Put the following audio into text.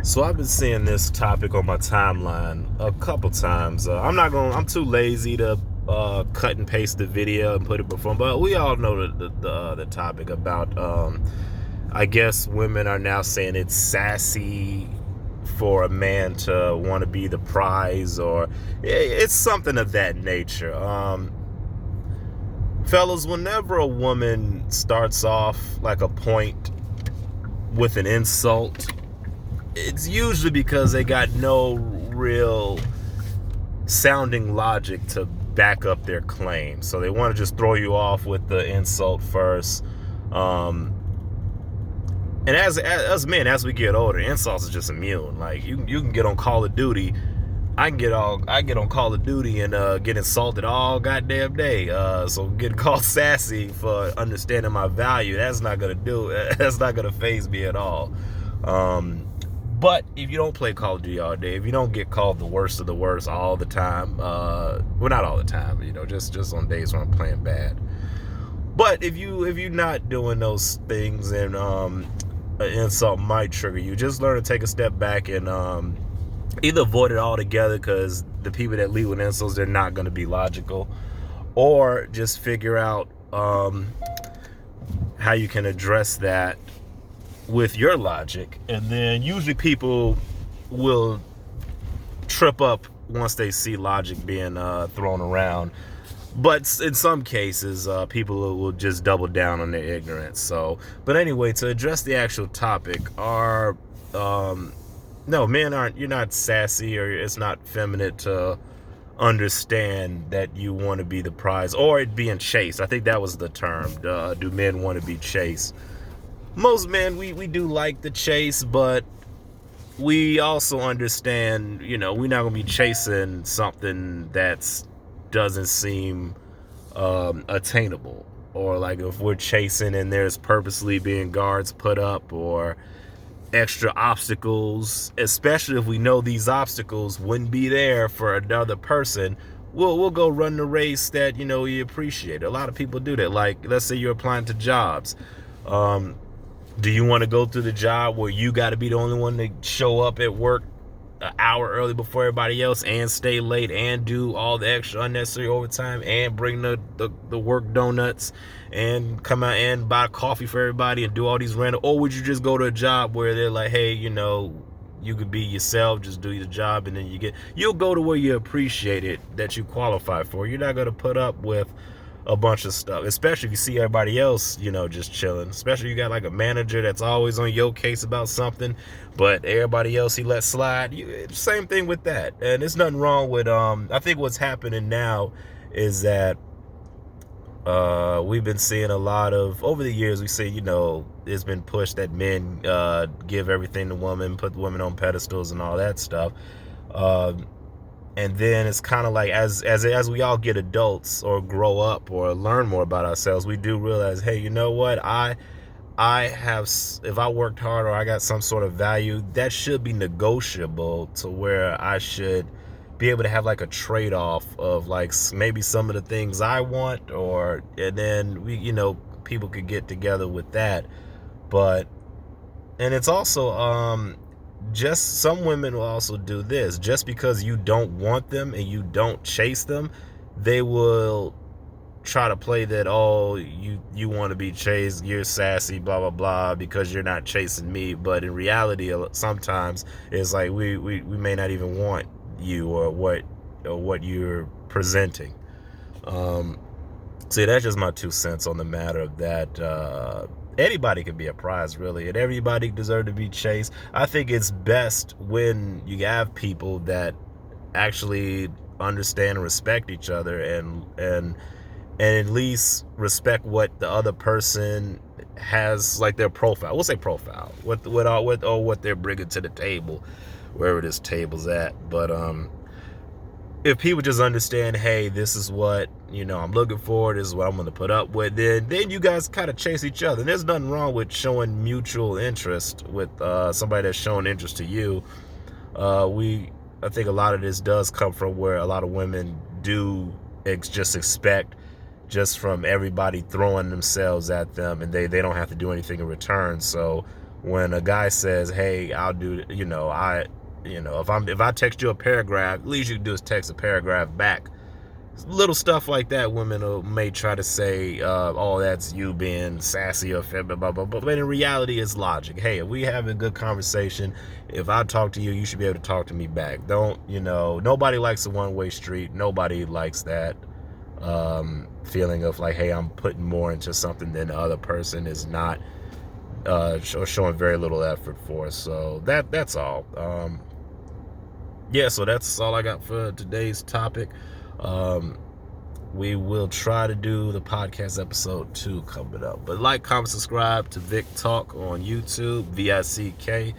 So I've been seeing this topic on my timeline a couple times. I'm too lazy to cut and paste the video and put it before. But we all know the topic about. I guess women are now saying it's sassy for a man to want to be the prize, or it's something of that nature. Fellas, whenever a woman starts off like a point with an insult, it's usually because they got no real sounding logic to back up their claim. So they want to just throw you off with the insult first. And as men, as we get older, insults is just immune. Like you can get on Call of Duty. I get on Call of Duty and get insulted all goddamn day. So getting called sassy for understanding my value, that's not gonna phase me at all. But if you don't play Call of Duty all day, if you don't get called the worst of the worst all the time, well, not all the time, but, just on days when I'm playing bad. But if you're not doing those things, and an insult might trigger you, just learn to take a step back and either avoid it altogether, because the people that lead with insults, they're not going to be logical, or just figure out how you can address that with your logic. And then usually people will trip up once they see logic being thrown around. But in some cases, people will just double down on their ignorance. But anyway, to address the actual topic, no, men aren't. You're not sassy, or it's not feminine to understand that you want to be the prize, or it being chased. I think that was the term. Do men want to be chased? Most men, we do like the chase, but we also understand, we're not going to be chasing something that doesn't seem attainable. Or like if we're chasing and there's purposely being guards put up or extra obstacles, especially if we know these obstacles wouldn't be there for another person, we'll go run the race that, you appreciate. A lot of people do that. Like, let's say you're applying to jobs. Do you want to go through the job where you got to be the only one to show up at work an hour early before everybody else, and stay late, and do all the extra unnecessary overtime, and bring the work donuts, and come out and buy coffee for everybody, and do all these random? Or would you just go to a job where they're like, hey, you could be yourself, just do your job, and then you'll go to where you appreciate it, that you qualify for. You're not going to put up with a bunch of stuff, especially if you see everybody else, just chilling. Especially if you got like a manager that's always on your case about something, but everybody else he lets slide. Same thing with that. And there's nothing wrong with, I think what's happening now is that we've been seeing a lot of, over the years, we see, it's been pushed that men give everything to women, put women on pedestals and all that stuff. And then it's kind of like as we all get adults or grow up or learn more about ourselves, we do realize, hey, you know what? I have, if I worked hard or I got some sort of value, that should be negotiable, to where I should be able to have like a trade-off of like maybe some of the things I want, and then people could get together with that. And it's also, just some women will also do this. Just because you don't want them and you don't chase them, they will try to play that, oh, you want to be chased, you're sassy, blah blah blah, because you're not chasing me. But in reality, sometimes it's like we may not even want you or what you're presenting. See, that's just my 2 cents on the matter of that. Anybody can be a prize, really, and everybody deserves to be chased. I think it's best when you have people that actually understand and respect each other, and at least respect what the other person has, like their profile. We'll say profile, what they're bringing to the table, wherever this table's at. But if people just understand, hey, this is what I'm looking for, this is what I'm going to put up with, then you guys kind of chase each other. And there's nothing wrong with showing mutual interest with somebody that's showing interest to you. I think a lot of this does come from where a lot of women do just expect just from everybody throwing themselves at them, and they don't have to do anything in return. So when a guy says, hey, I'll do, if I text you a paragraph, at least you can do is text a paragraph back. Little stuff like that, women may try to say, oh, that's you being sassy or feminine, blah, blah, blah. But in reality, it's logic. Hey, if we have a good conversation, if I talk to you, you should be able to talk to me back. Don't, nobody likes a one-way street. Nobody likes that feeling of like, hey, I'm putting more into something than the other person is not, or showing very little effort for. So that's all. So that's all I got for today's topic. We will try to do the podcast episode 2 coming up. But like, comment, subscribe to Vic Talk on YouTube, VICKTALK.